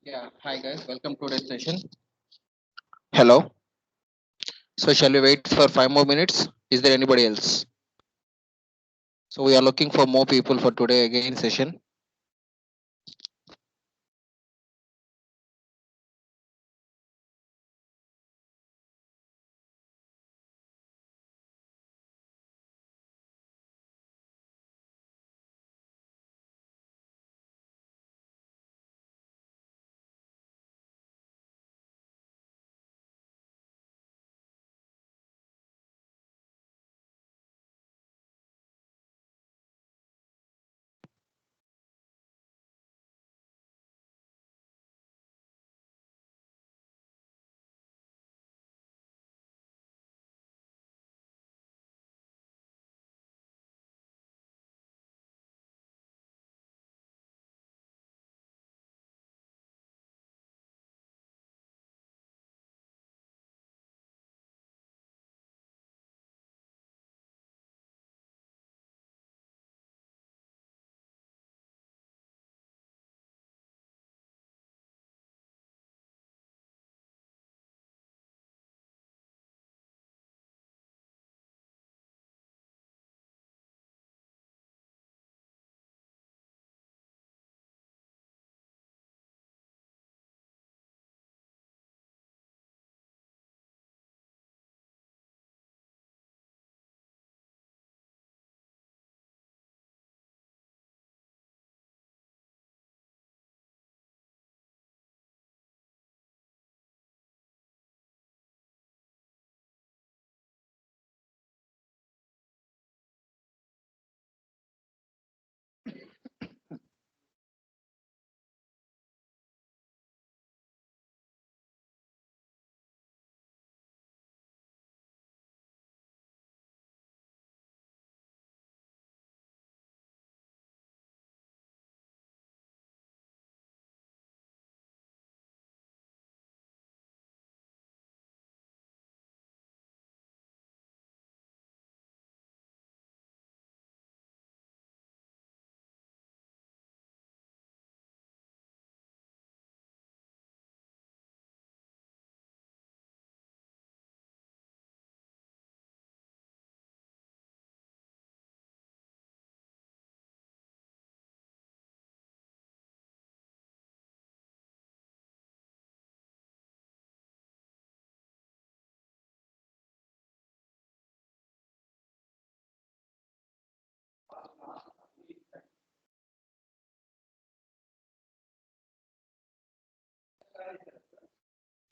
Yeah, hi guys, welcome to today's session. Hello. So shall we wait for 5 more minutes? Is there anybody else? So we are looking for more people for today again session.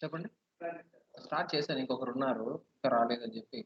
చెప్పండి. Start చేశాను, ఇంకొకరు ఉన్నారు ఇంకా రాలేదని చెప్పి.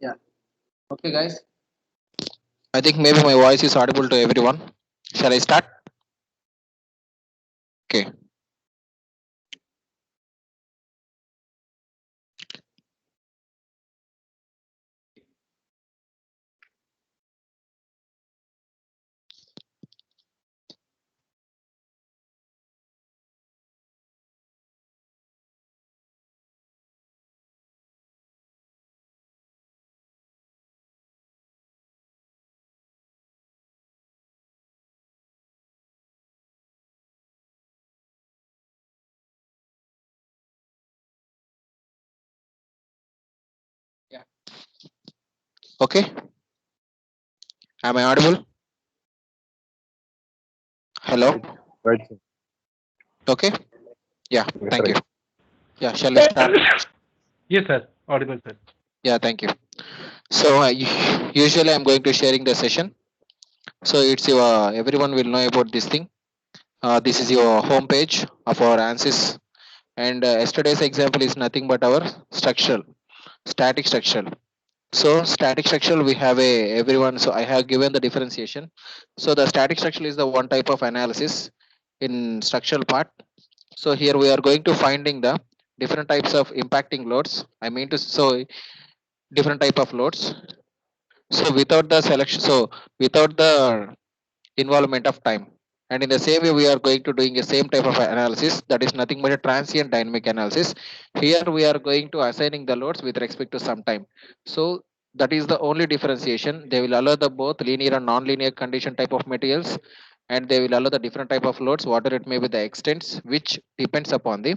Yeah. Okay, guys. I think maybe my voice is audible to everyone. Shall I start? Okay. Okay. Am I audible? Hello. Right, sir. Okay. Yeah. Yes, Thank you. right. Yeah. Shall we start? Yes, sir. Audible, sir. Yeah. Thank you. So usually I'm going to sharing the session. So it's your everyone will know about this thing. This is your home page of our ANSYS, and yesterday's example is nothing but our structural, static structural. So static structural we have a everyone. So I have given the differentiation. So the static structural is the one type of analysis in structural part. So here we are going to finding the different types of impacting loads. I mean to so different type of loads. So without the selection, so without the involvement of time. And in the same way, we are going to doing the same type of analysis that is nothing but a transient dynamic analysis. Here we are going to assigning the loads with respect to some time. So that is the only differentiation. They will allow the both linear and non-linear condition type of materials, and they will allow the different type of loads, whatever it may be the extents, which depends upon the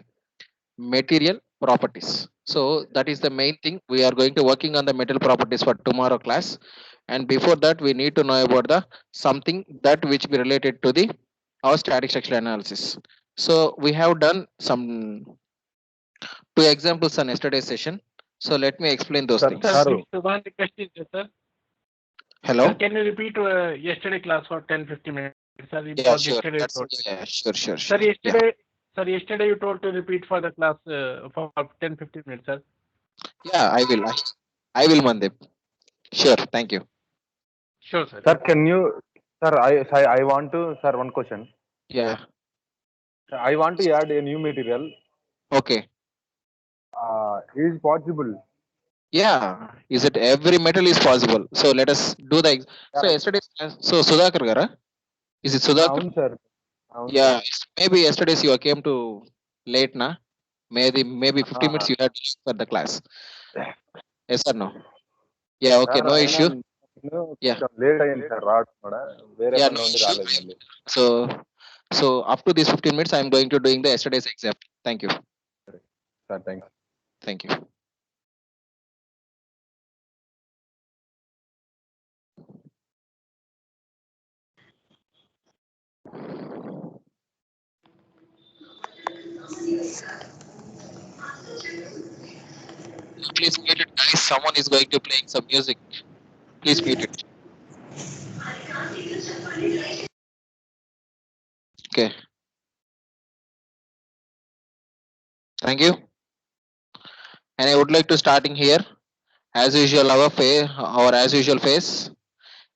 material properties. So that is the main thing. We are going to working on the material properties for tomorrow class. And before that, we need to know about the something that which be related to the our static structural analysis. So we have done some two examples on yesterday's session. So let me explain those Sir, things. Sir, sir, one request is, sir. Hello. Sir, can you repeat yesterday class for 10-15 minutes? Sir, Yeah, because sure. yesterday you That's told. yeah, sure, sure, Sir, sure. Yeah, yesterday you told to repeat for the class for 10-15 minutes, sir. yeah. I will, Mandip. Sure. Thank you. Sure, sir. sir, can you, I want to, sir, one question. Yeah. I want to add a new material. Okay. Is possible. Yeah, is it every metal is possible? So let us do the. So Yeah, yesterday, so Sudhakar gara, is it Sudhakar? sir. Sir. Yeah, maybe yesterday's you came to late na. Maybe 15 minutes Uh, you had to leave for the class. Yes or no? Yeah, okay, sir, no issue. Yeah, కొంచెం late అయింది sir రావడం కూడా వేరే yeah, no పనిలో ఉండి issue. రాలేదు మళ్ళీ. So, so up to these 15 minutes, I'm going to doing the yesterday's exam. Thank you, sir thanks. thank you. Please mute it, guys. Someone is going to playing some music. Please mute it. Okay, thank you. And I would like to starting here. As usual, our as usual phase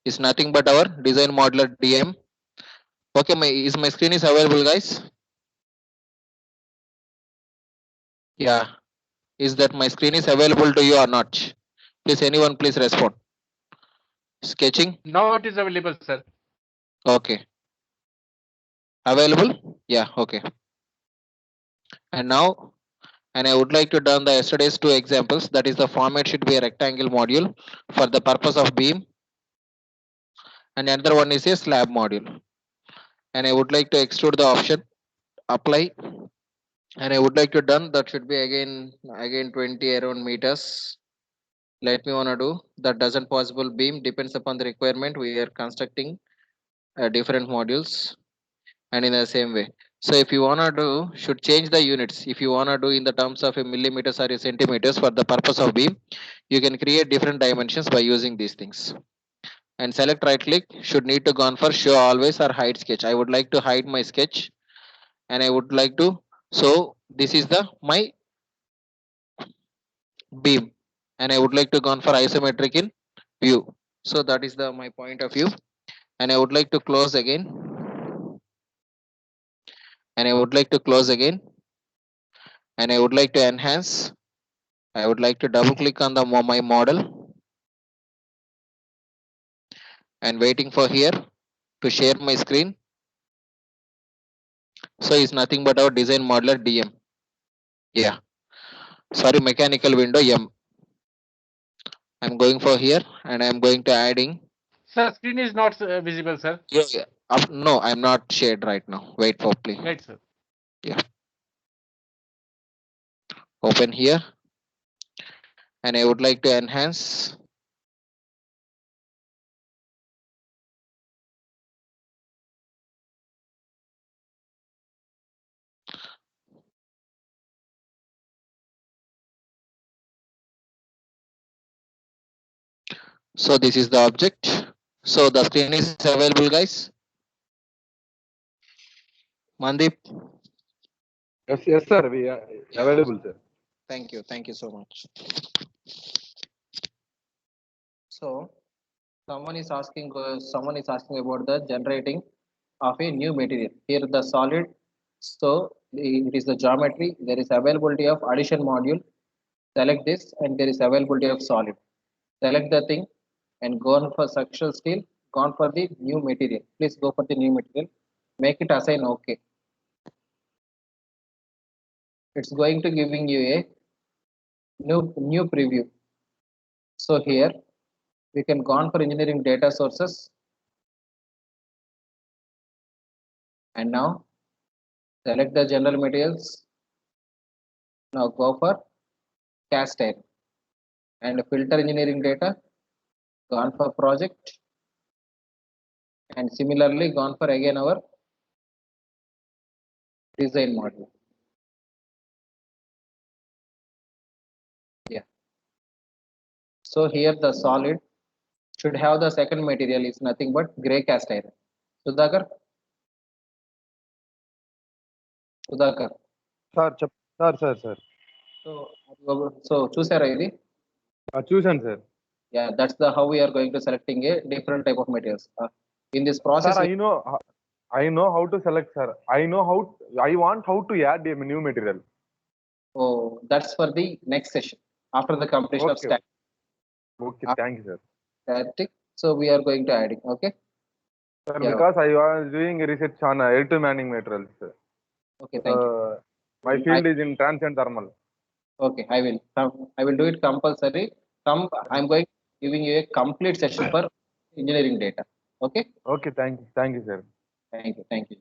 is nothing but our design modeler DM. Okay, my screen is available, guys. Yeah, is that my screen is available to you or not? Please, anyone, please respond. Sketching. Now it is available, sir. Okay. Available? Yeah. Okay. And now, and I would like to done the yesterday's two examples. That is the format should be a rectangle module for the purpose of beam, and another one is a slab module. And I would like to extrude the option apply, and I would like to done that should be again 20 around meters. Let me wanna do that doesn't possible beam depends upon the requirement. We are constructing different modules, and in the same way. So if you wanna do should change the units. If you wanna do in the terms of a millimeters or a centimeters for the purpose of beam, you can create different dimensions by using these things. And select right click should need to go on for show always or hide sketch. I would like to hide my sketch, and I would like to, so this is the my beam, and I would like to go on for isometric in view. So that is the my point of view, and I would like to close again, and I would like to close again, and I would like to enhance. I would like to double click on the my model and waiting for here to share my screen. So it's nothing but our design modeler DM. Yeah, sorry, mechanical window M. I'm going for here and I'm going to adding. Sir, screen is not visible, sir. Yeah, yeah. No, I'm not shared right now. Wait for please. Right, sir. Yeah. Open here. and I would like to enhance. So this is the object. So the screen is available, guys. Mandeep, Yes, sir. We are yeah. available, sir. Thank you so much. So someone is asking about the generating of a new material. Here the solid. So it is the geometry. There is availability of addition module. Select this, and there is availability of solid. Select the thing and go on for structural steel. Gone for the new material. Please go for the new material. Make it assign OK. It's going to giving you a new preview. So here we can go on for engineering data sources, and now select the general materials. Now go for cast iron and filter engineering data. Gone for project, and similarly gone for again our design module. Yeah. So here the solid should have the second material is nothing but gray cast iron. Sudhakar, Sudhakar. Sir, sir. So చూసారా ఇది? Choosing, sir. Yeah, that's the how we are going to selecting a different type of materials. In this process, Sir, I know how to select, sir. I want how to add a new material. oh, that's for the next session after the completion of Okay. Okay, After thank you, sir. static. So we are going to adding. Okay. Sir, Yeah. because I was doing research on L2 mining materials, sir. Okay. Thank you. My field is in transient thermal. Okay, I will do it compulsory. I'm going giving you a complete session for engineering data. Okay. Okay, thank you, sir. Thank you.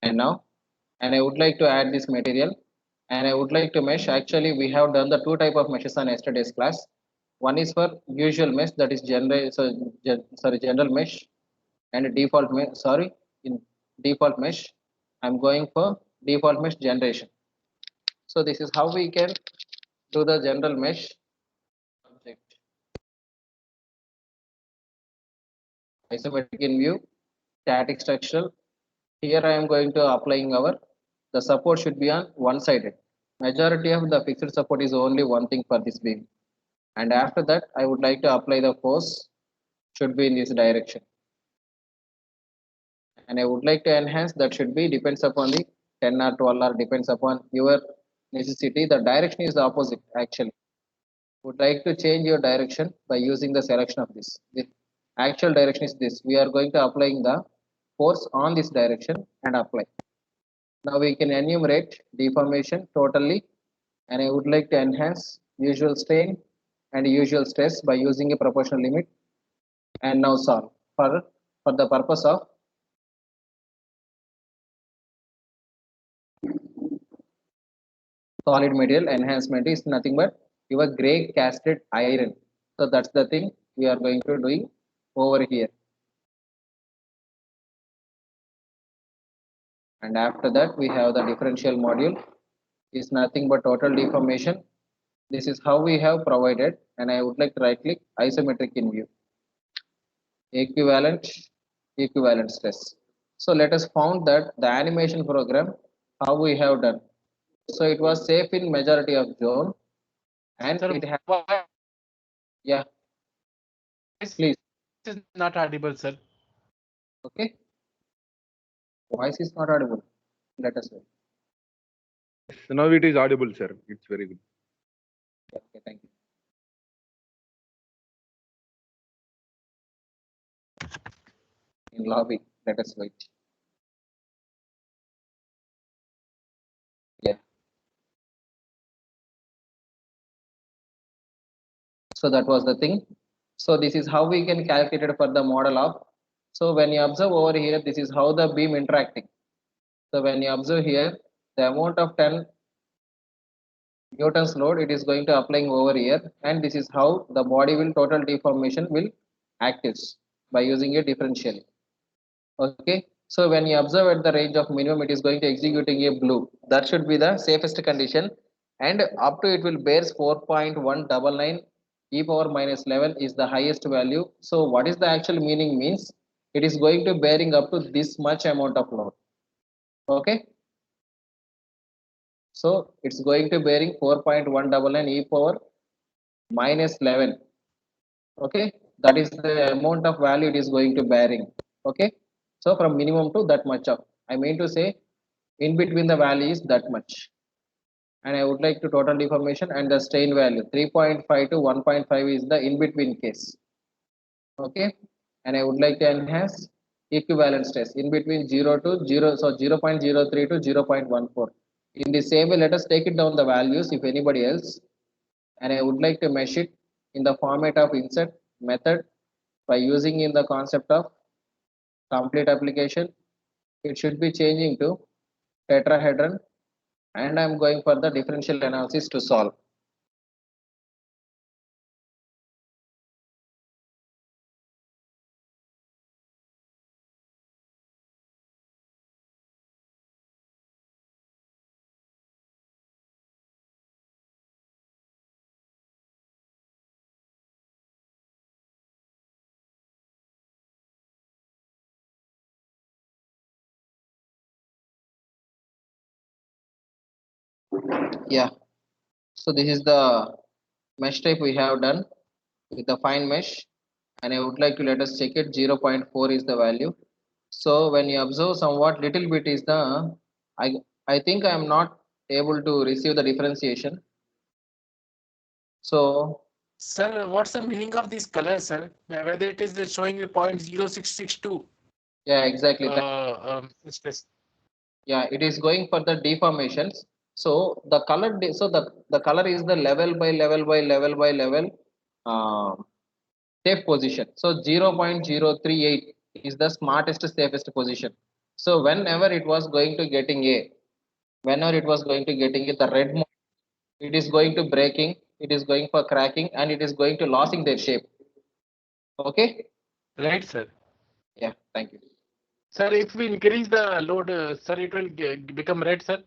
And now, and I would like to add this material, and I would like to mesh. Actually, we have done the two type of meshes on yesterday's class. One is for usual mesh, that is general mesh, and default mesh. Sorry, in default mesh, I'm going for default mesh generation. So this is how we can do the general mesh object. Isometric in view, static structural. Here I am going to applying the support should be on one sided. Majority of the fixed support is only one thing for this beam. And after that, I would like to apply the force should be in this direction. And I would like to enhance that should be depends upon the 10 or 12 or depends upon your necessity. The direction is the opposite actually. Would like to change your direction by using the selection of this. The actual direction is this. We are going to applying the force on this direction and apply. Now we can enumerate deformation totally, and I would like to enhance usual strain and usual stress by using a proportional limit, and now solve for the purpose of solid material enhancement is nothing but your gray casted iron. So that's the thing we are going to doing over here. And after that we have the differential module is nothing but total deformation. This is how we have provided, and I would like to right click isometric in view. Equivalent stress. So let us found that the animation program how we have done. So it was safe in majority of zone, and Sir, it has why yeah. Please. is not audible, sir? Okay. Voice is not audible. Let us wait. So now it is audible, sir. It's very good. Okay, thank you. In lobby, let us wait. Yeah. So that was the thing. So this is how we can calculate it for the model of. So when you observe over here, this is how the beam interacting. So when you observe here, the amount of 10 Newton's load it is going to applying over here, and this is how the body will total deformation will acts by using a differential. Okay, so when you observe at the range of minimum, it is going to executing a blue. That should be the safest condition, and up to it will bears 4.199 e power minus 11 is the highest value. So what is the actual meaning means it is going to bearing up to this much amount of load. Okay, so it's going to bearing 4.199 e power minus 11. Okay, that is the amount of value it is going to bearing. Okay, so from minimum to that much of, I mean to say in between the value is that much, and I would like to total deformation and the strain value 3.5 to 1.5 is the in between case. Okay, and I would like to enhance equivalent stress in between 0 to 0, so 0.03 to 0.14. In the same way, let us take it down the values if anybody else, and I would like to mesh it in the format of insert method by using in the concept of complete application. It should be changing to tetrahedron, and I'm going for the differential analysis to solve. Yeah, so this is the mesh type we have done with the fine mesh, and I would like to let us check it. 0.4 is the value. So when you observe somewhat little bit is the, I I think I am not able to receive the differentiation. So Sir, what's the meaning of these colors, sir? Whether it is showing the 0.0662. yeah, exactly. Stress. Yeah, it is going for the deformations. So the color, so the color is the level by level by level by level uh, safe position. So 0.038 is the smartest safest position. So whenever it was going to getting a, whenever it was going to getting it, the red mode, it is going to breaking, it is going for cracking, and it is going to losing their shape. Okay. Right, sir. Yeah. Thank you. Sir, if we increase the load, sir, it will become red, sir.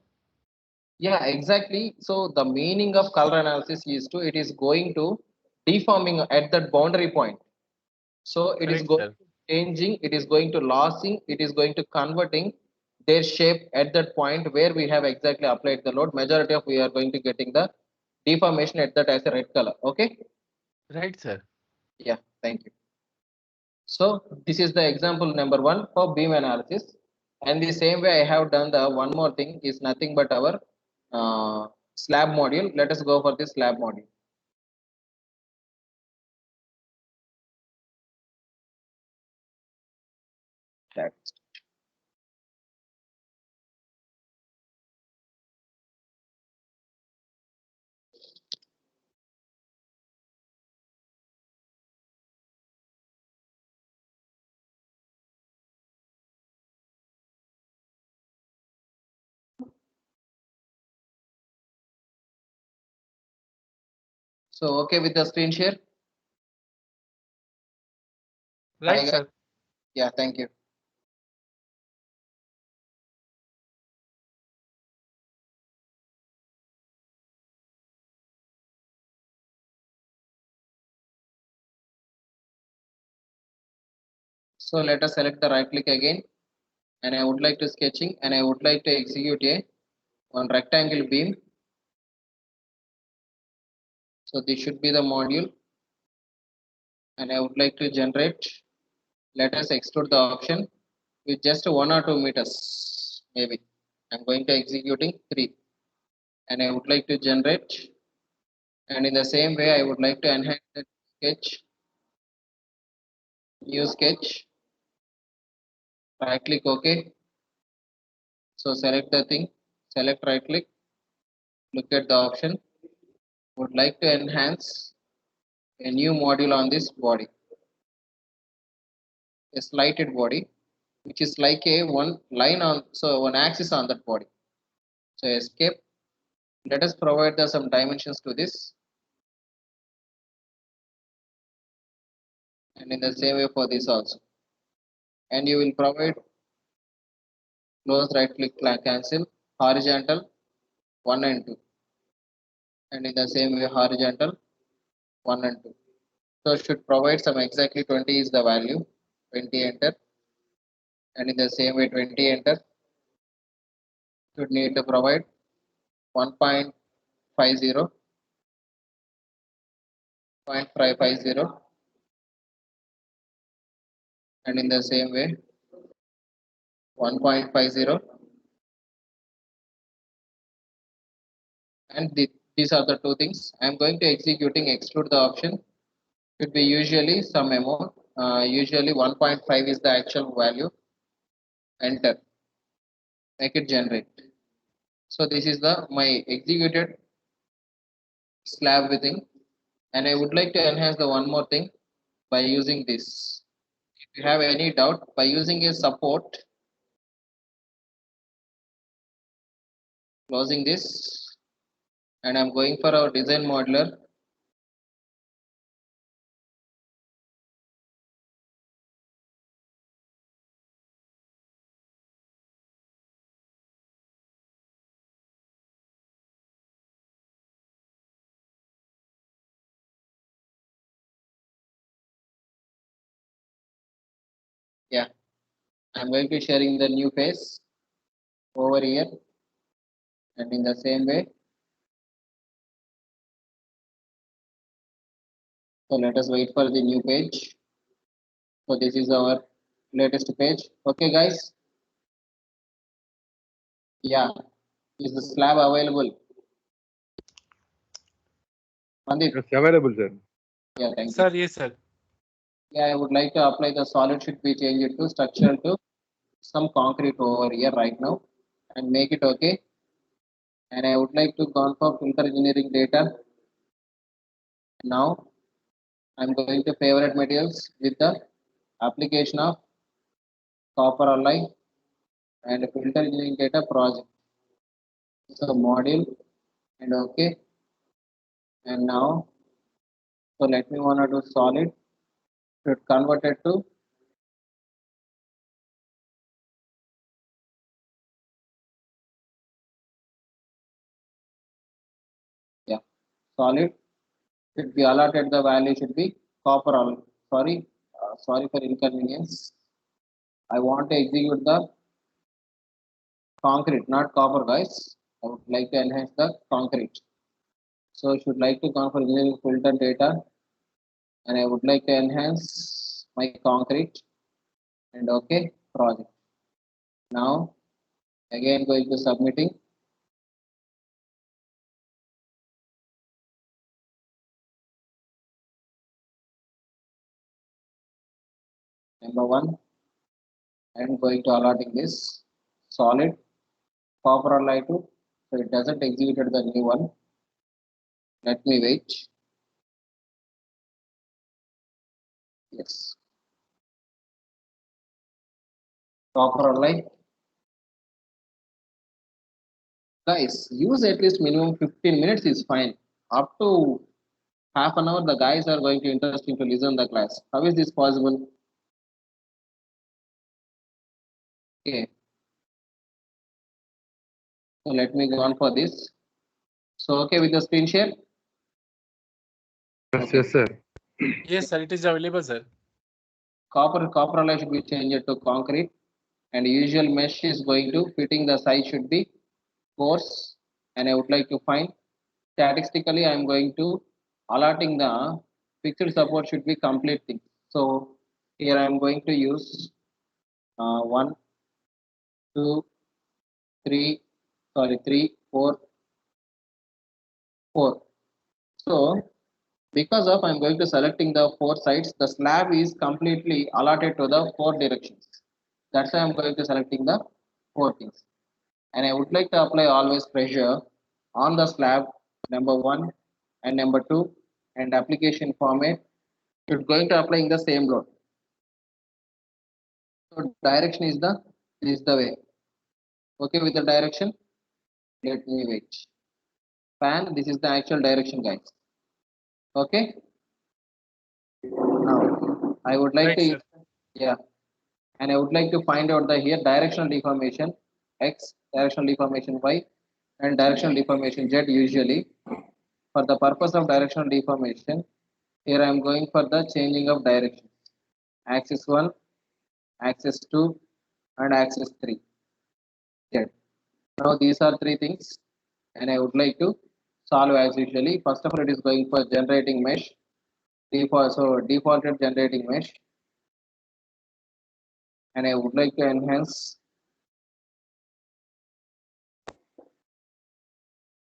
Yeah, exactly. So the meaning of color analysis is to it is going to deforming at that boundary point. So it is Correct, going sir. to changing, it is going to losing, it is going to converting their shape at that point where we have exactly applied the load. Majority of we are going to getting the deformation at that as a red color. Okay. Right, sir. Yeah. Thank you. So this is the example number one for beam analysis. And the same way I have done the one more thing is nothing but our slab module. Let us go for the slab module. That's- So okay with the screen share? Right, Hi guys. sir. Yeah, thank you. So let us select the right click again, and I would like to sketching, and I would like to execute a one rectangle beam. So this should be the module, and I would like to generate. Let us extrude the option with just 1 or 2 meters, maybe. I'm going to executing 3, and I would like to generate. And in the same way, I would like to enhance the sketch, new sketch, right click OK. So select the thing, select right click, look at the option. Would like to enhance a new module on this body, a slighted body, which is like a one line on, so one axis on that body. So escape, Let us provide some dimensions to this. And in the same way for this also. And you will provide close right click cancel horizontal 1 and 2. And in the same way horizontal 1 and 2. So should provide some exactly 20 is the value. 20 enter. And in the same way 20 enter. Should need to provide 1.50, 0.550, and in the same way 1.50, and these are the two things. I'm going to executing exclude the option. Should be usually some amount. Usually 1.5 is the actual value. Enter. Make it generate. So this is the my executed slab within. And I would like to enhance the one more thing by using this. If you have any doubt, by using a support, closing this, and I'm going for our design modeler. Yeah, I'm going to sharing the new page over here, and in the same way. So let us wait for the new page. So this is our latest page. Okay, guys. Yeah, is the slab available? Mandip, It's available, sir. yeah, thank you. Sir, yes, sir. Yeah, I would like to apply the solid should be changed to structural to some concrete over here right now and make it okay. And I would like to go for filter engineering data. Now I'm going to favorite materials with the application of copper alloy and filter engineering data project. So module and okay. And now, so let me wanna do solid. Should convert it to yeah solid. Should be allotted the value should be copper alloy. Sorry for inconvenience. I want to execute the concrete, not copper, guys. I would like to enhance the concrete. So should like to come for engineering filter data, and I would like to enhance my concrete and okay project. Now again going to submitting. Number one, I'm going to allotting this solid copper alloy to, so it doesn't executed the new one. Let me wait. Yes. Copper alloy. Guys, use at least minimum 15 minutes is fine. Up to half an hour, the guys are going to interesting to listen the class. How is this possible? Okay. So let me go on for this. So okay with the screen share? Yes, Okay. yes, sir. Yes, sir. It is available, sir. Copper alloy should be changed to concrete, and usual mesh is going to fitting the size should be coarse, and I would like to find statistically I am going to allotting the fixed support should be complete thing. So here I am going to use 1, 2, 3, sorry 3, 4, 4. So because of I'm going to selecting the 4 sides, the slab is completely allotted to the 4 directions. That's why I'm going to selecting the 4 things. And I would like to apply always pressure on the slab number 1 and number 2, and application format should going to apply in the same load. So direction is the way. Okay with the direction? Let me wait. fan, this is the actual direction, guys. Okay. Now, I would like Right, to, sir. yeah, and I would like to find out the here directional deformation X, directional deformation Y, and directional deformation Z usually. For the purpose of directional deformation, here I am going for the changing of direction. Axis 1, axis 2, and axis 3. Z. Now these are three things, and I would like to solve as usually. First of all, it is going for generating mesh. Defaulted generating mesh, and I would like to enhance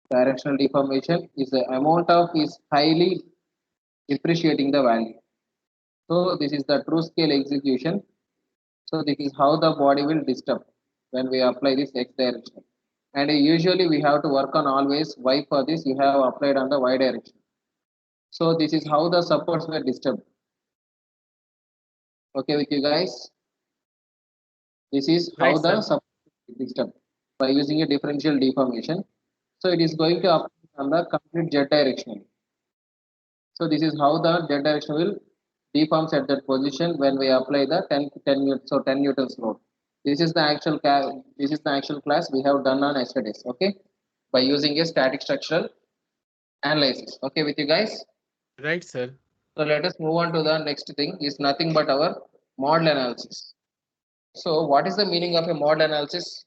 directional deformation is the amount of is highly depreciating the value. So this is the true scale execution. So this is how the body will disturb when we apply this x direction. And usually we have to work on always y for this you have applied on the y direction. So this is how the supports were disturbed. Okay with you guys? This is how Right, the sir. support is disturbed by using a differential deformation. So it is going to apply on the complete z direction. So this is how the z direction will deforms at that position when we apply the 10 newtons, so 10 newtons load. This is the actual class we have done on yesterday's. Okay, by using a static structural analysis. Okay, with you guys. Right, sir. So let us move on to the next thing. Is nothing but our model analysis. So what is the meaning of a model analysis?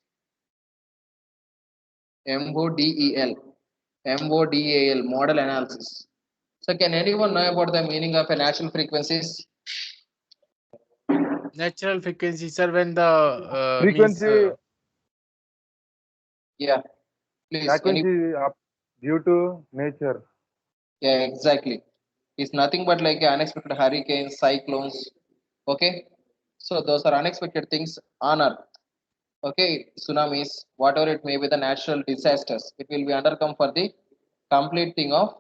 MODEL, MODAL, model analysis. So can anyone know about the meaning of a natural frequencies? Natural frequency, sir, when the means Frequency Yeah, please. Any? accuracy up due to nature. Yeah, exactly. It's nothing but like unexpected hurricanes, cyclones. Okay, so those are unexpected things on Earth. Okay, tsunamis, whatever it may be, the natural disasters, it will be undercome for the complete thing of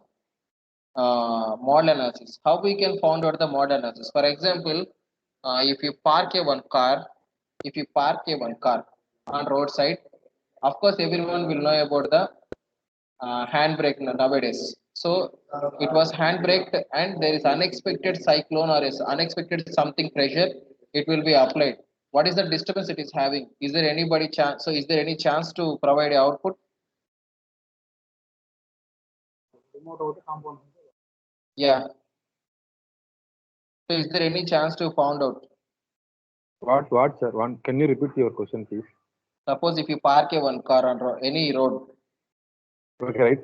model analysis. How we can find out the model analysis? For example, if you park a one car, if you park a one car on roadside, of course everyone will know about the handbrake nowadays. So it was handbraked, and there is unexpected cyclone or is unexpected something pressure. It will be applied. What is the disturbance it is having? Is there anybody chance? So is there any chance to provide a output? Yeah. So is there any chance to found out? What, sir? One, can you repeat your question, please? Suppose if you park a one car on any road, Okay, right.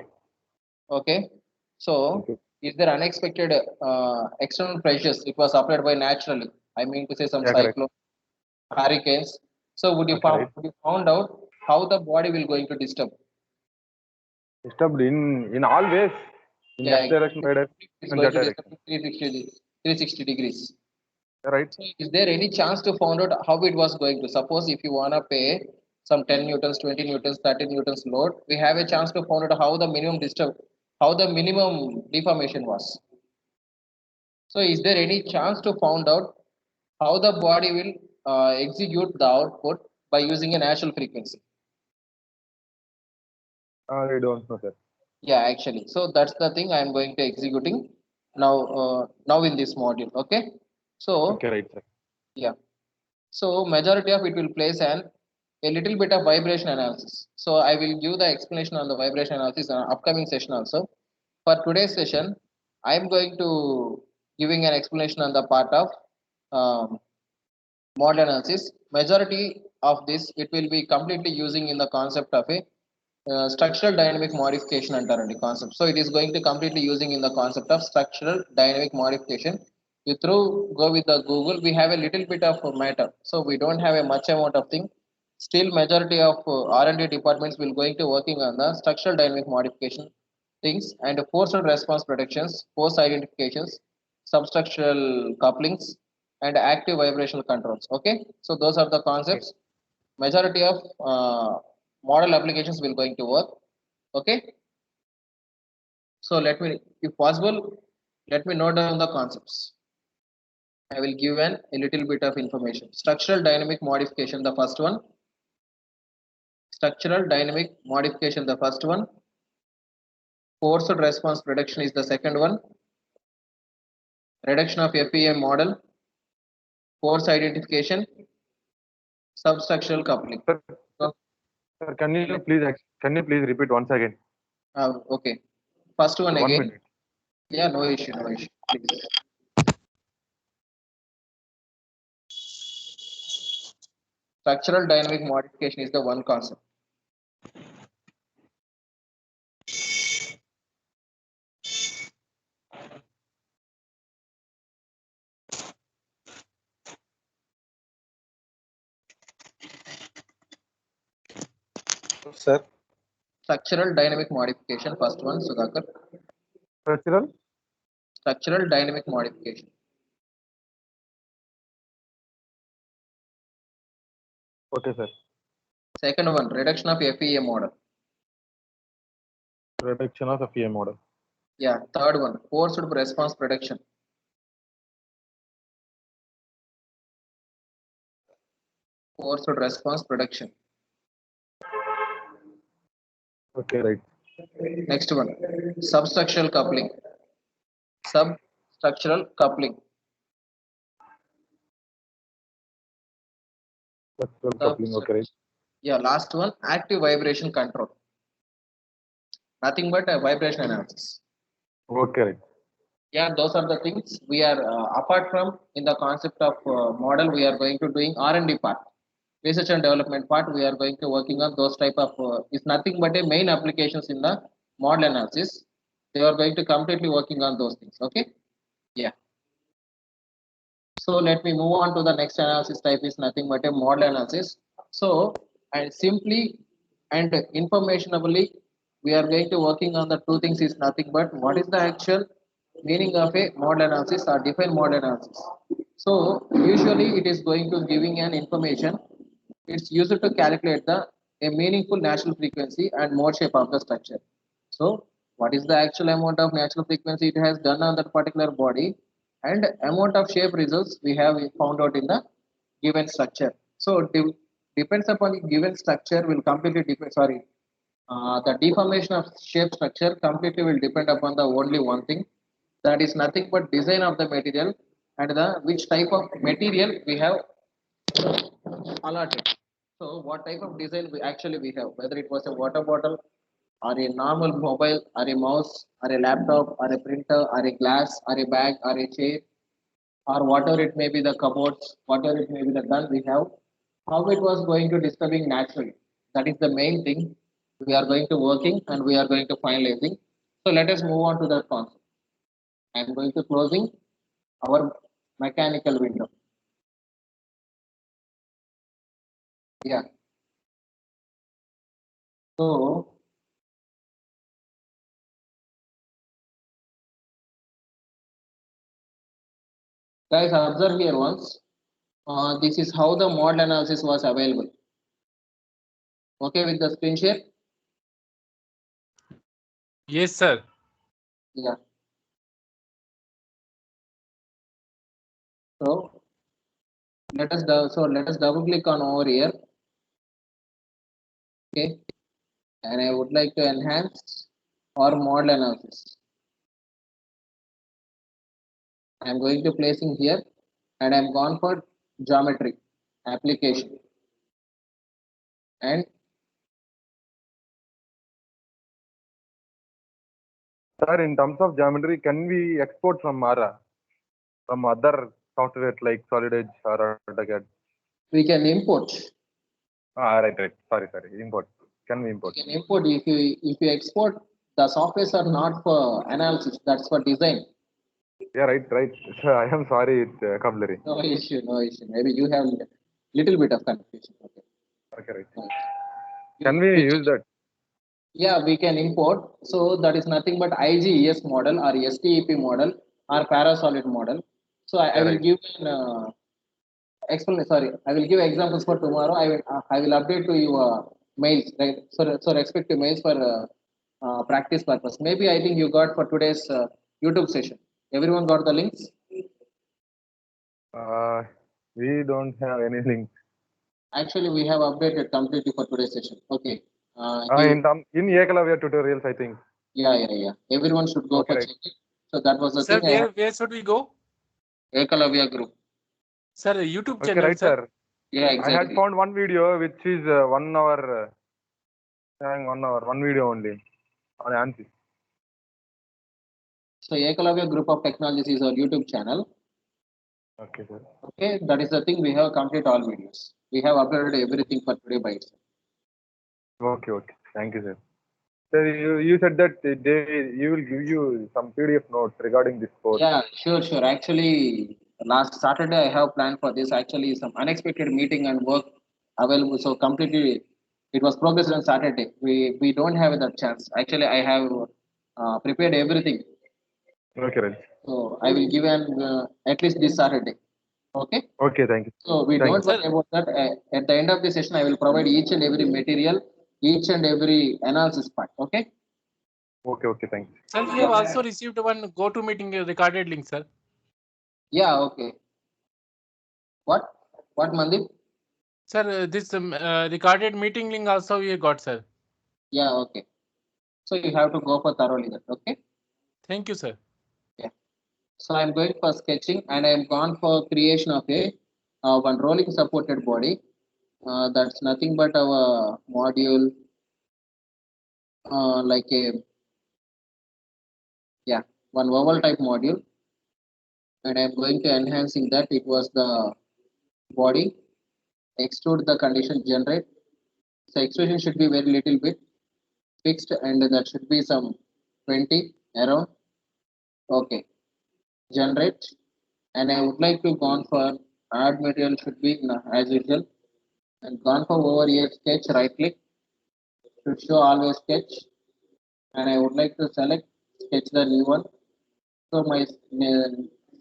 okay. So Okay. is there unexpected external pressures? It was applied by naturally. I mean to say some Yeah, correct. cyclone, hurricanes. So Okay, right. would you found out how the body will going to disturb? Disturbed in all ways, in Yeah, x direction, y direction, it's and z going to disturb direction. 360 degrees. Yeah, right. So is there any chance to find out how it was going to? Suppose if you wanna pay some 10 newtons, 20 newtons, 30 newtons load, we have a chance to find out how the minimum disturb, how the minimum deformation was. So is there any chance to find out how the body will execute the output by using a natural frequency? I don't know, sir. Yeah, actually. So that's the thing I am going to executing now in this module. Okay. So Okay, right, sir. yeah. So majority of it will place a little bit of vibration analysis. So I will give the explanation on the vibration analysis in upcoming session also. For today's session, I am going to giving an explanation on the part of um, model analysis. Majority of this it will be completely using in the concept of a structural dynamic modification అంటారండి concept. So it is going to completely using in the concept of structural dynamic modification. You through go with the Google, we have a little bit of matter. So we don't have a much amount of thing. Still majority of R&D departments will going to working on the structural dynamic modification things and force response predictions, force identifications, substructural couplings, and active vibrational controls. Okay, so those are the Okay. concepts. Majority of model applications will going to work. Okay, so let me, if possible, let me note down the concepts. I will give a little bit of information. Structural dynamic modification, the first one. Structural dynamic modification, the first one. Forced response prediction is the second one. Reduction of FEM model, force identification, substructural coupling. Sir, So, sir, can you please repeat once again? okay. First one 1 again. minute. Yeah, no issue, no issue. Please. Structural dynamic modification is the one concept. Sir, Structural dynamic modification, first one, Sudhakar. structural. Structural dynamic modification. Okay, sir. Second one, reduction of FEM model. Reduction of FEM model. Yeah, third one, forced response prediction. Forced response prediction. Okay, right. Next one, substructural coupling. Substructural coupling. Structural coupling. Okay, right. Yeah, last one, active vibration control. Nothing but a vibration analysis. Okay, right. Yeah, those are the things we are apart from in the concept of model. We are going to doing R&D part, research and development part. We are going to working on those type of. It's nothing but a main applications in the model analysis. They are going to completely working on those things. Okay. Yeah. So let me move on to the next analysis type is nothing but a model analysis. So and simply and informationably we are going to working on the two things is nothing but what is the actual meaning of a model analysis or define model analysis. So usually it is going to giving an information. It's used to calculate the a meaningful natural frequency and mode shape of the structure. So what is the actual amount of natural frequency it has done on that particular body and amount of shape results we have found out in the given structure. So depends upon the given structure will completely depend. Sorry, the deformation of shape structure completely will depend upon the only one thing that is nothing but design of the material and the which type of material we have allotted. So what type of design we actually we have, whether it was a water bottle or a normal mobile or a mouse or a laptop or a printer or a glass or a bag or a chair or whatever it may be the cupboards, whatever it may be the gun we have, how it was going to disturbing naturally. That is the main thing we are going to working and we are going to finalizing. So let us move on to that concept. I am going to closing our mechanical window. Yeah. So guys observe here once. This is how the model analysis was available. Okay with the screen share? Yes, sir. Yeah. So let us double click on over here. Okay. And I would like to enhance our model analysis. I'm going to placing here and I'm gone for geometry application and Sir, in terms of geometry, can we export from Mara from other software like Solid Edge or AutoCAD? we can import. Right. Sorry. Import. Can we import? We can import if you export the softwares are not for analysis, that's for design. Yeah, right. Sir, I am sorry, Kamleri. No issue, no issue. Maybe you have little bit of confusion. Okay. Okay, right. Right. Can we use that? Yeah, we can import. So that is nothing but IGES model or STEP model or Parasolid model. So I Yeah, will right. give an explain. Sorry, I will give examples for tomorrow. I will update to you mails. Right. So respect to mails for practice purpose. Maybe I think you got for today's YouTube session. Everyone got the links. We don't have anything. Actually, we have updated completely for today's session. Okay. Here, In Ekalavya tutorials, I think. Yeah. Everyone should go Okay, for right. checking. So that was the Sir, thing. I have where should we go? Ekalavya group. Sir, YouTube Okay, channel, right, sir. sir. Yeah, I had exactly. found one video which is 1 hour, showing 1 hour, one video only on ANSYS. So Ekalavya Group of Technologies is our YouTube channel. Okay, sir. Okay, that is the thing. We have complete all videos. We have uploaded everything for today by itself. Okay. Thank you, sir. Sir, you said that you will give you some PDF notes regarding this course. Yeah, sure. Actually, last Saturday I have planned for this. Actually, some unexpected meeting and work available. So completely, it was progressed on Saturday. We don't have that chance. Actually, I have prepared everything. Okay, right. So I will give an at least this Saturday. Okay. Okay, thank you. So we Thank don't you. worry Sir, about that. At the end of the session, I will provide each and every material, each and every analysis part. Okay. Okay, thank you. sir, we have also received one GoToMeeting recorded link, sir. Yeah. Okay. What? What, Mandip? Sir, this recorded meeting link also we got, sir. Yeah. Okay. So you have to go for thoroughly that. Okay. Thank you, sir. Yeah. So I'm going for sketching and I'm gone for creation of a one rolling supported body. That's nothing but our module, like a, yeah, one vowel type module. And I'm going to enhancing that. It was the body, extrude the condition generate. So extrusion should be very little bit fixed and that should be some 20 around. Okay. Generate. And I would like to gone for add material should be as usual and gone for over here sketch right click should show always sketch and I would like to select sketch the new one. So my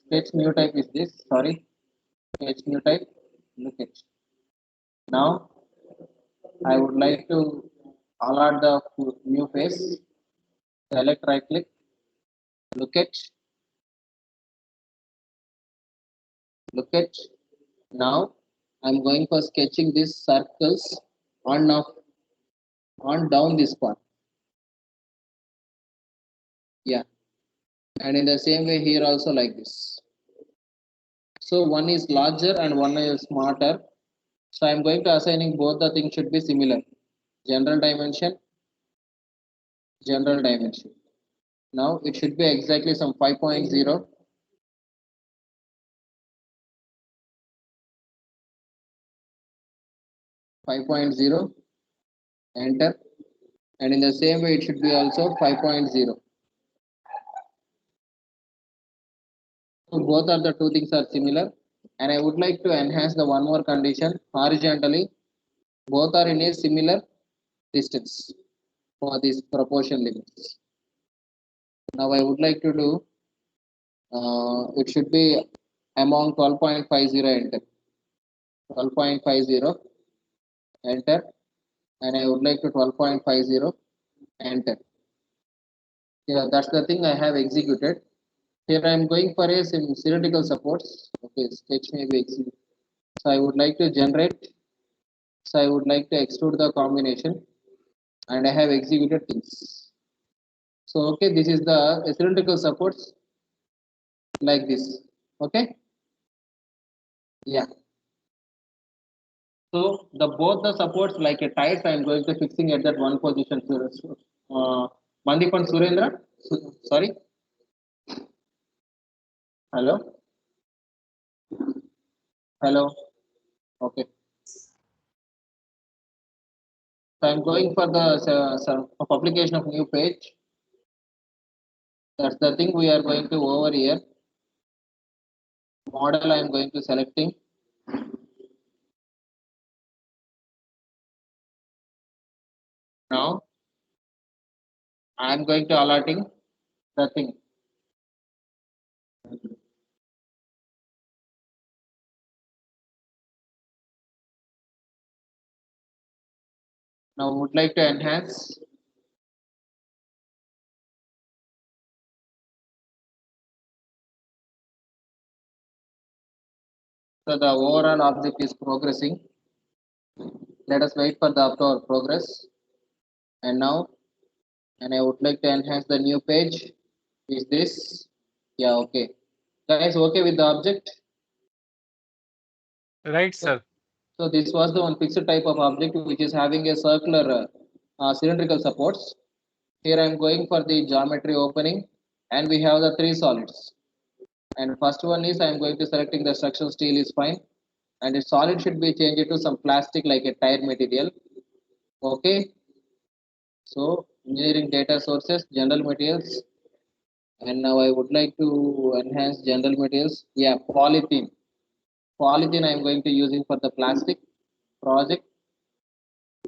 sketch new type is this. Sorry, sketch new type. Look at now. I would like to alert the new face. Select right click. Look at now. I'm going for sketching these circles on up on down this part. Yeah, and in the same way here also like this. So one is larger and one is smarter. So I'm going to assigning both the things should be similar. General dimension, general dimension. Now it should be exactly some 5.0. 5.0, enter. And in the same way, it should be also 5.0. So both of the two things are similar. And I would like to enhance the one more condition horizontally. Both are in a similar distance for these proportion limits. Now I would like to do, it should be among 12.50 enter. 12.50 enter. And I would like to 12.50 enter. Yeah, that's the thing I have executed. Here I am going for a symmetrical supports. Okay, sketch may be executed. So I would like to generate. So I would like to extrude the combination and I have executed things. So okay, this is the cylindrical supports like this. Okay. Yeah. So the both the supports like a tiles I am going to fixing at that one position. Mandip and Surendra. Sorry. Hello. Hello. Okay. So I'm going for the publication of new page. That's the thing we are going to over here. Model I am going to selecting. Now I am going to alerting the thing. Now would like to enhance. So the overall object is progressing. Let us wait for the progress. And now and I would like to enhance the new page. Is this? Yeah, okay. Guys, okay with the object? Right, sir. So this was the one fixed type of object which is having a circular cylindrical supports. Here I am going for the geometry opening, and we have the three solids. And first one is I am going to selecting the structural steel is fine, and the solid should be changed to some plastic like a tire material. Okay. So engineering data sources, general materials, and now I would like to enhance general materials. Yeah, polythene. Polythene I am going to using for the plastic project.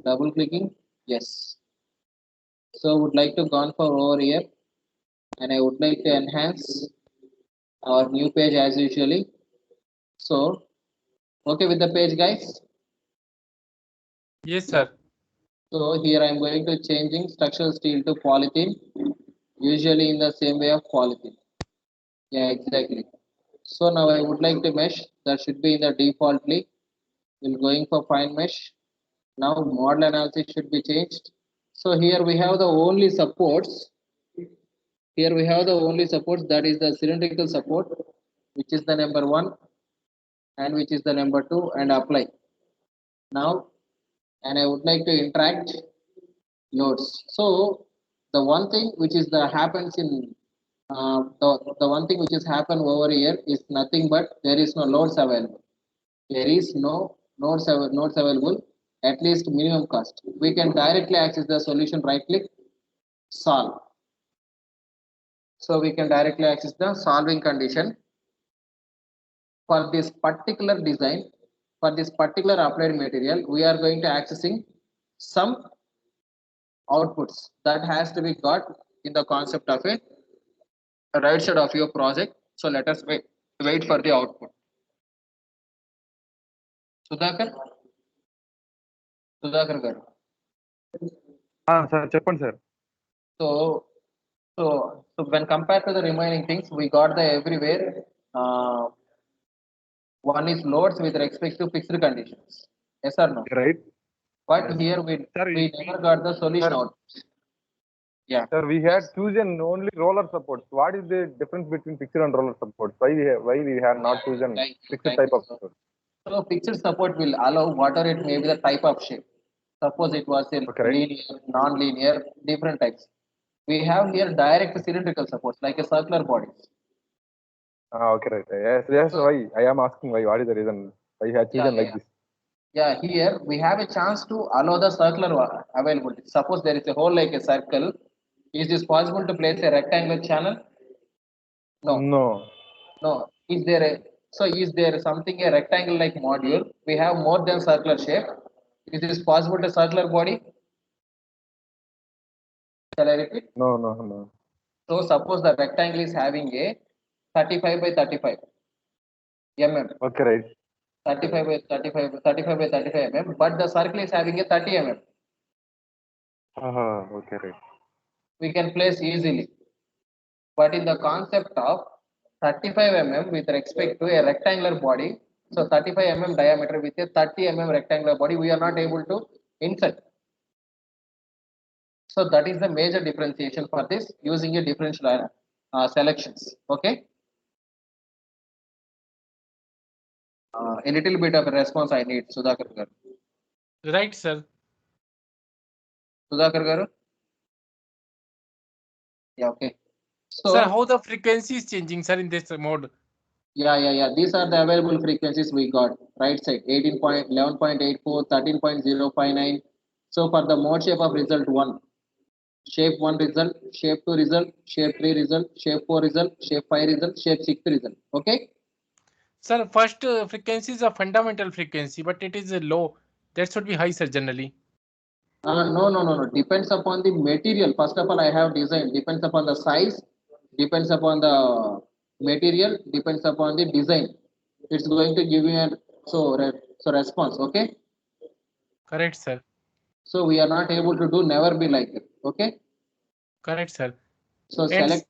Double clicking. Yes. So would like to gone for over here, and I would like to enhance our new page as usually. So okay with the page, guys. Yes, sir. So here I am going to changing structural steel to polythene, usually in the same way of polythene. Yeah, exactly. So now I would like to mesh that should be in the defaultly. We're going for fine mesh. Now model analysis should be changed. So here we have the only supports. Here we have the only supports, that is the cylindrical support, which is the number one and which is the number two, and apply. Now, and I would like to interact loads. So the one thing which is the happens in the one thing which is happen over here is nothing but there is no loads available. There is no nodes available, at least minimum cost. We can directly access the solution, right click, solve. So we can directly access the solving condition for this particular design, for this particular applied material. We are going to accessing some outputs that has to be got in the concept of a right side of your project. So let us wait for the output. Sudhakar, Sudhakar garu. Sir చెప్పండి sir. So, so when compared to the remaining things, we got the everywhere. One is loads with respect to fixed conditions. Yes or no? Right. But Yes. here Sir, we never got the solution Sir. out. Yeah. Sir, we had chosen only roller supports. What is the difference between fixed and roller supports? Why we have not chosen fixed type of support? So fixed support will allow whatever it may be the type of shape. Suppose it was a Okay, right. linear, non-linear, different types. We have here direct cylindrical supports like a circular bodies. Okay, right. Yes. Why? I am asking why. What is the reason why you have chosen like this? Yeah, here we have a chance to allow the circular availability. Suppose there is a hole like a circle. Is this possible to place a rectangular channel? No. No. No. Is there a is there something a rectangle like module? We have more than circular shape. Is this possible to circular body? Shall I repeat? No. So suppose the rectangle is having a 35 by 35 mm. Okay, right. 35 by 35 by 35 mm, but the circle is having a 30 mm. Okay, right. We can place easily. But in the concept of 35 mm with respect to a rectangular body, so 35 mm diameter with a 30 mm rectangular body, we are not able to insert. So that is the major differentiation for this using a differential selections. Okay. A little bit of a response I need, Sudhakar garu. Right, sir. Sudhakar garu. Yeah, okay. So, sir, how the frequency is changing, sir, in this mode? Yeah. These are the available frequencies we got. Right side 18.11.84, 13.059. So for the mode shape of result 1, shape 1 result, shape 2 result, shape 3 result, shape 4 result, shape 5 result, shape 6 result. Okay. Sir, first frequency is a fundamental frequency, but it is low. That should be high, sir, generally. No. Depends upon the material. First of all, I have designed. Depends upon the size. Depends upon the material. Depends upon the design. It's going to give you an so response. Okay. Correct, sir. So we are not able to do never be like it. Okay. Correct, sir. So And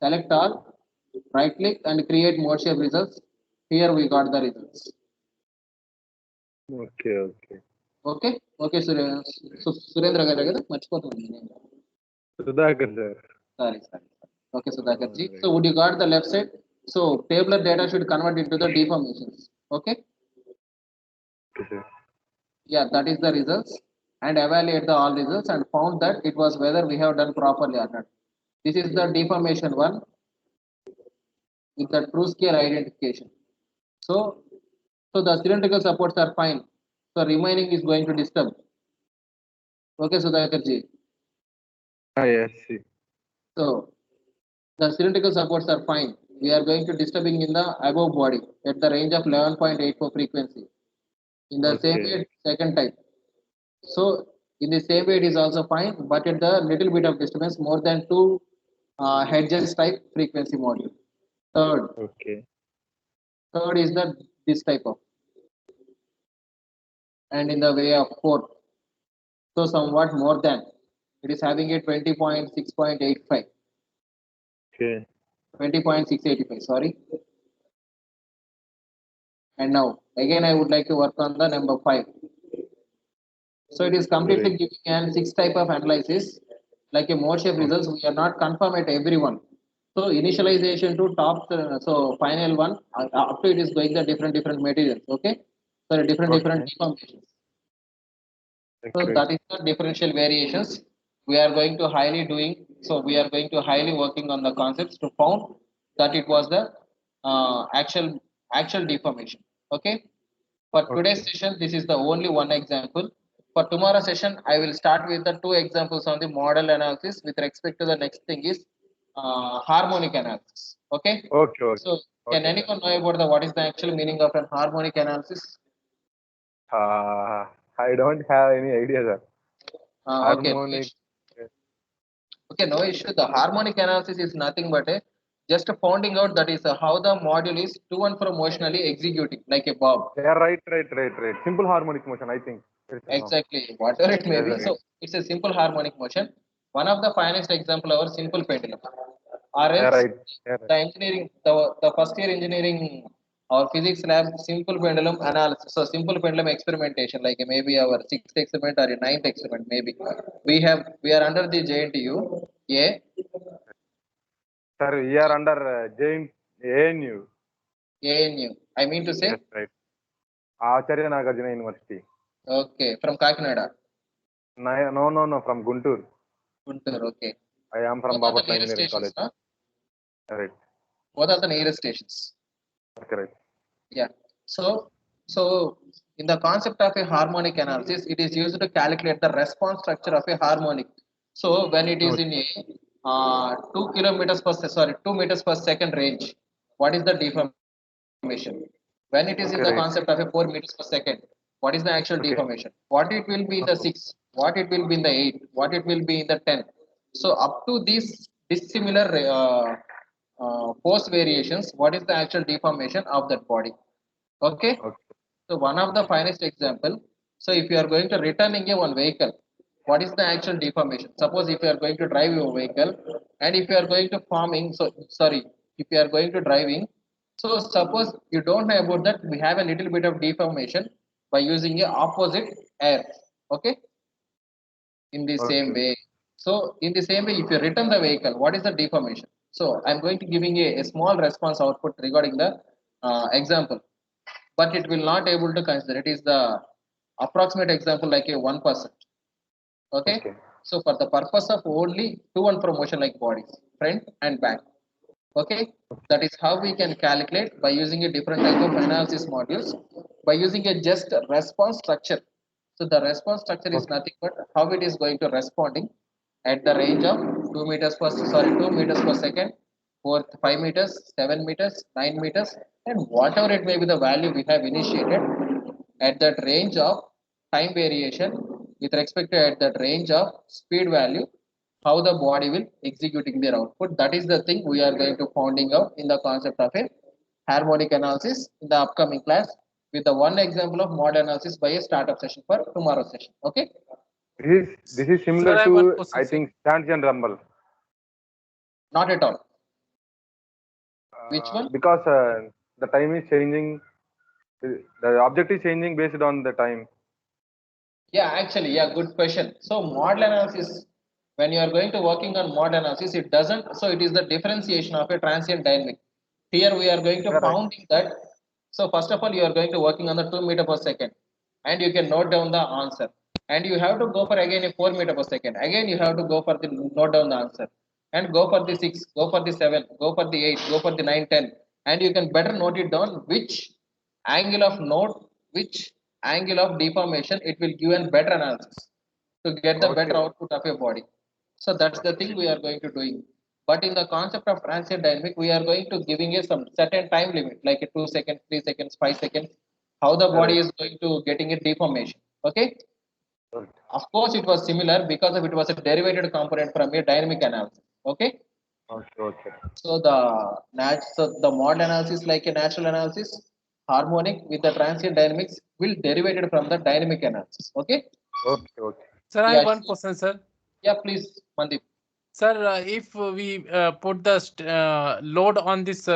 select all, right click and create mode shape results. Here we got the results. Okay. Okay. Surendra garu కదా మర్చిపోతున్నాను నేను. Sudhakar sir. Sorry. Okay, Sudhakar ji. Alright. So would you got the left side? So tabular data should convert into the deformations. Okay. Okay, sir. Yeah, that is the results, and evaluate the all results and found that it was whether we have done properly or not. This is the deformation one with the true scale identification. So, so the cylindrical supports are fine. So remaining is going to disturb. Okay, Sudhakar ji. Yes. See. So the cylindrical supports are fine. We are going to disturbing in the above body at the range of 11.84 frequency. In the same Okay. way, second type. So in the same way, it is also fine, but at the little bit of disturbance more than 2 Hertz type frequency module. Third, Okay. third is the this type of, and in the way of fourth, so somewhat more than. It is having a 20.6.85, Okay. 20.685. Sorry. And now again, I would like to work on the number 5. So it is completely Great. giving an 6 type of analysis, like a mode shape results. We are not confirm at everyone. So initialization to top, so final one up to it is going the different materials. Okay, so different Okay. deformations. So Great. that is the differential variations. We are going to highly doing. So we are going to highly working on the concepts to found that it was the actual deformation. Okay. For today's Okay. session, this is the only one example. For tomorrow's session, I will start with the 2 examples on the model analysis with respect to the next thing is harmonic analysis. Okay. Okay. Okay. So can Okay, sir. anyone know about the what is the actual meaning of an harmonic analysis? I don't have any idea, sir. Okay. No Harmonic. issue. Okay, no issue. The harmonic analysis is nothing but a just finding out that is how the module is to and fro motionally executing like a bob. Yeah, right. Simple harmonic motion, I think. Yes, sir, no. Exactly, whatever it may Yes, be. sir, right. So it's a simple harmonic motion. One of the finest example our simple pendulum. Or Yeah, else right. Yeah, right. the engineering, the first year engineering or physics lab simple pendulum analysis. So simple pendulum experimentation, like maybe our 6th experiment or a 9th experiment, maybe. We are under the JNTU. Yeah, Sir, we are under Jain ANU. ANU. I mean to Yes, say, right. Acharya Nagarjuna University. okay, from Kakinada. No, from Guntur. Guntur, okay. I am from Both are the Babatla nearest Engineering stations, College. huh? Right. Both are the nearest stations. Correct. Yeah. So in the concept of a harmonic analysis, it is used to calculate the response structure of a harmonic. So when it is Okay. in a 2 kilometers per 2 meters per second range, what is the deformation? When it is in the concept of a Correct. 4 meters per second, what is the actual Okay. deformation? What it will be in the 6, what it will be in the 8, what it will be in the 10. So up to these dissimilar force variations, what is the actual deformation of that body? Okay. Okay. So one of the finest example. So if you are going to returning a one vehicle, what is the actual deformation? Suppose if you are going to drive your vehicle, and if you are going to farming, so sorry, if you are going to driving, so suppose you don't know about that, we have a little bit of deformation by using a opposite air. Okay, in the same Okay. way. So in the same way, if you return the vehicle, what is the deformation? So I'm going to giving a small response output regarding the example, but it will not able to consider. It is the approximate example like a 1%. Okay. Okay. So for the purpose of only to and from motion like bodies, front and back. Okay. That is how we can calculate by using a different type of analysis modules by using a just response structure. So the response structure is Okay. nothing but how it is going to responding at the range of 2 meters per second, 5 meters, 7 meters, 9 meters, and whatever it may be the value we have initiated at that range of time variation with respect to at that range of speed value, how the body will executing their output. That is the thing we are going to finding out in the concept of a harmonic analysis in the upcoming class with the one example of model analysis by a startup session for tomorrow's session. Okay, This is Sir, similar I have one to, question, I sir. think, Stanley and Rumble. not at all. Which one? Because the time is changing. The object is changing based on the time. Yeah, actually, yeah, good question. So model analysis when you are going to working on mode analysis, it doesn't. So it is the differentiation of a transient dynamic. Here we are going to Correct. founding that. So first of all, you are going to working on the 2 meter per second, and you can note down the answer. And you have to go for again a 4 meter per second. Again, you have to go for the note down the answer, and go for the 6, go for the 7, go for the 8, go for the 9, 10, and you can better note it down which angle of node, which angle of deformation, it will give a better analysis to get the better Okay. output of your body. So that's the thing we are going to doing. But in the concept of transient dynamic, we are going to giving you some certain time limit, like a 2 seconds, 3 seconds, 5 seconds, how the body Correct. is going to getting a deformation. Okay. Correct. Of course, it was similar because of it was a derivative component from a dynamic analysis. Okay. Okay. Okay. So the model analysis, like a natural analysis, harmonic with the transient dynamics, will derivated from the dynamic analysis. Okay. Okay. Okay. Sir, I Yeah. have one question, sir. Yeah, please, Mandip. Sir, if we put the load on this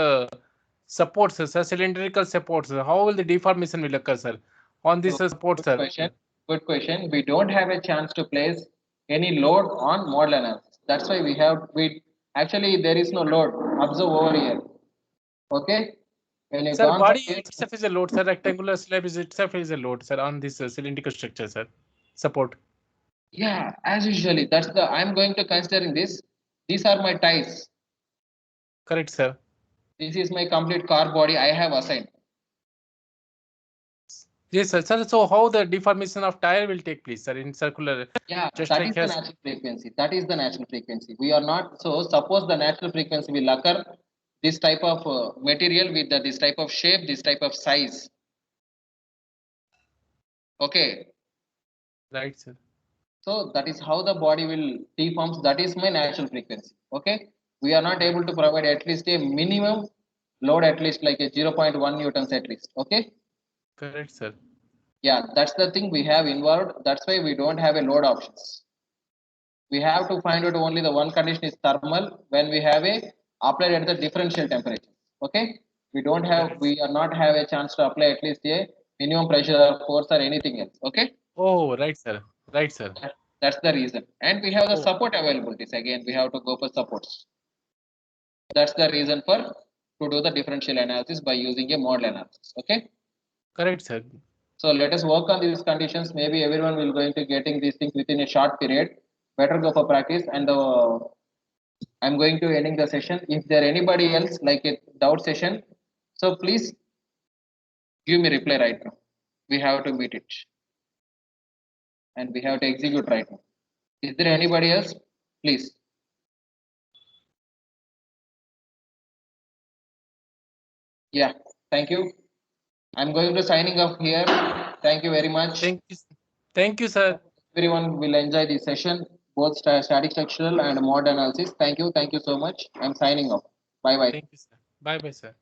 supports, sir, cylindrical supports, how will the deformation will occur, sir, on this So, support, good sir? question. Good question. We don't have a chance to place any load on model analysis. That's why we actually there is no load. Observe over here. Okay. When you Sir, gone for body here, itself is a load, sir. Rectangular slab is itself is a load, sir, on this cylindrical structure, sir. Support. yeah, as usually, that's the I'm going to considering this. These are my ties. Correct, sir. This is my complete car body I have assigned. Yes, sir. Sir, so how the deformation of tire will take place, sir, in circular? Yeah, Just that like is the here. natural frequency. That is the natural frequency. We are not so suppose the natural frequency will occur this type of material with this type of shape, this type of size. Okay, Right, sir. so that is how the body will deforms. That is my natural frequency. Okay, we are not able to provide at least a minimum load, at least like a 0.1 newtons at least. Okay, Correct, sir. yeah, that's the thing we have involved. That's why we don't have a load options. We have to find out only the one condition is thermal when we have a applied at the differential temperature. Okay, we don't have, Correct. we are not have a chance to apply at least a minimum pressure or force or anything else. Okay. Oh, right, sir. Right, sir. That's the reason. And we have the Oh, support availabilities. Again, we have to go for supports. That's the reason for to do the differential analysis by using a model analysis. Okay. correct, sir. So let us work on these conditions. Maybe everyone will going to getting these things within a short period. Better go for practice. And I'm going to ending the session. If there anybody else like a doubt session, so please give me reply right now. We have to meet it and we have to execute right now. Is there anybody else? Please. Yeah, thank you. I'm going to signing off here. Thank you very much. Thank you. Thank you, sir. Everyone will enjoy this session, both static structural and mod analysis. Thank you. Thank you so much. I'm signing off. Bye bye. Thank you, sir. Bye bye, sir.